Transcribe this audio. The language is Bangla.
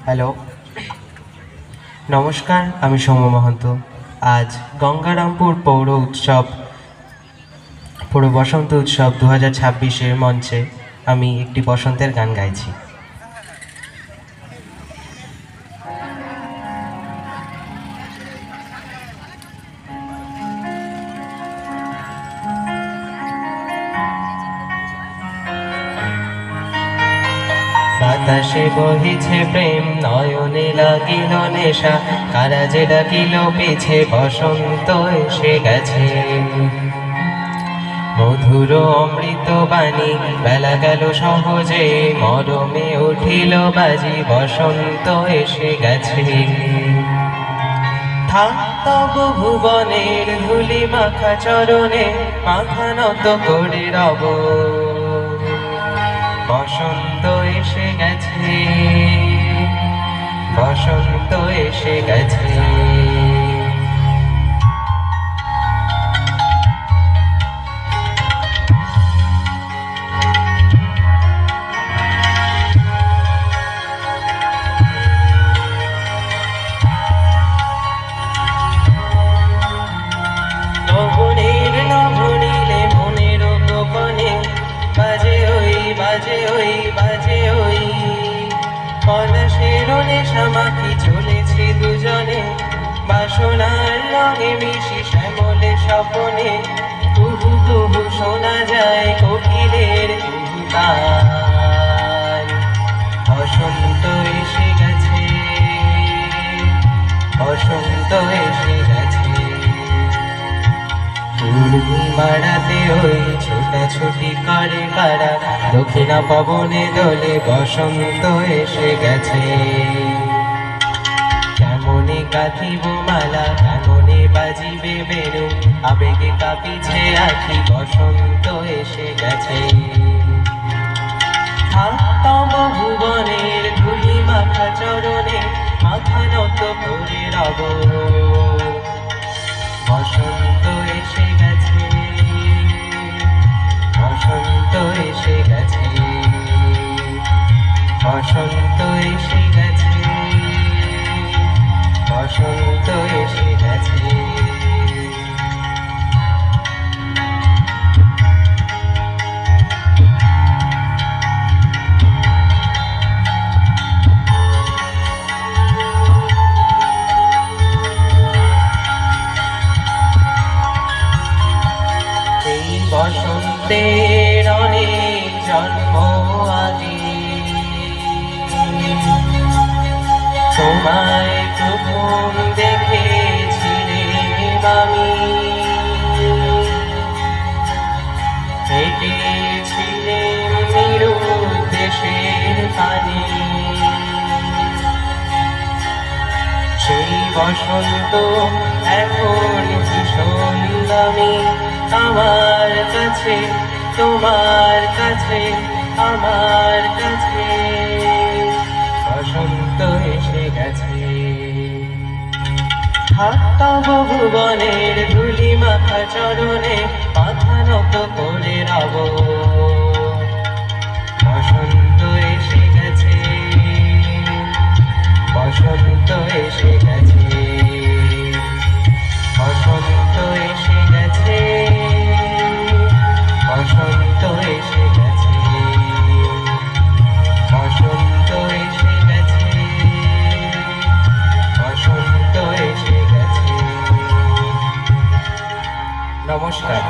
হ্যালো, নমস্কার। আমি সৌম্য মহন্ত। আজ গঙ্গারামপুর পৌর বসন্ত উৎসব 2026-এর মঞ্চে আমি একটি বসন্তের গান গাইছি। বাতাসে বহিছে প্রেম, নয়নে লাগিল নেশা, কারা যে ডাকিল পিছে, বসন্ত এসে গেছে। মধুর অমৃত বাণী, বেলা গেল সহজে, মরমে উঠিল বাজি, বসন্ত এসে গেছে। থাক তব ভুবনের ধুলি মাখা চরণে, মাথা নত করে রব, বসন্ত এসে গেছে, বসন্ত এসে গেছে। মাখি চলেছি দুজনে, বাসনার রঙে মিশি শ্যামলে স্বপনে, কুহু কুহু শোনা যায় কোকিলের কুহুতান। বসন্ত এসে গেছে, বসন্ত এসে গেছে। পূর্ণিমারাতে ওই ছোটাছুটি করে কারা, দক্ষিণা পবনে দোলে, বসন্ত এসে গেছে। কেমনে গাঁথিব মালা, কেমনে বাজিবে বেণু, আবেগে কাঁপিছে আখি, বসন্ত এসে গেছে। তব ভুবনের ধুলি মাখা চরণে, মাথা নত করে রব, বসন্ত এসে গেছে, বসন্ত এসে গেছে, বসন্ত এসে গেছে, বসন্ত এসে গেছে। বসন্তের অনেক জন্ম আগে তোমায় প্রথম দেখেছিলাম আমি, হেঁটেছিলেন নিরুদ্দেশের পানে। সেই বসন্ত এখন ভীষণ দামি আমার কাছে, তোমার কাছে, আমার কাছে। বসন্ত এসে গেছে। তব ভুবনের ধুলি মাখা চরণে, মাথা নত করে রব, বসন্ত এসে গেছে, বসন্ত এসে গেছে, বসন্ত এসে গেছে, বসন্ত এসে গেছে, বসন্ত এসে গেছে, বসন্ত এসে গেছে। নমস্কার।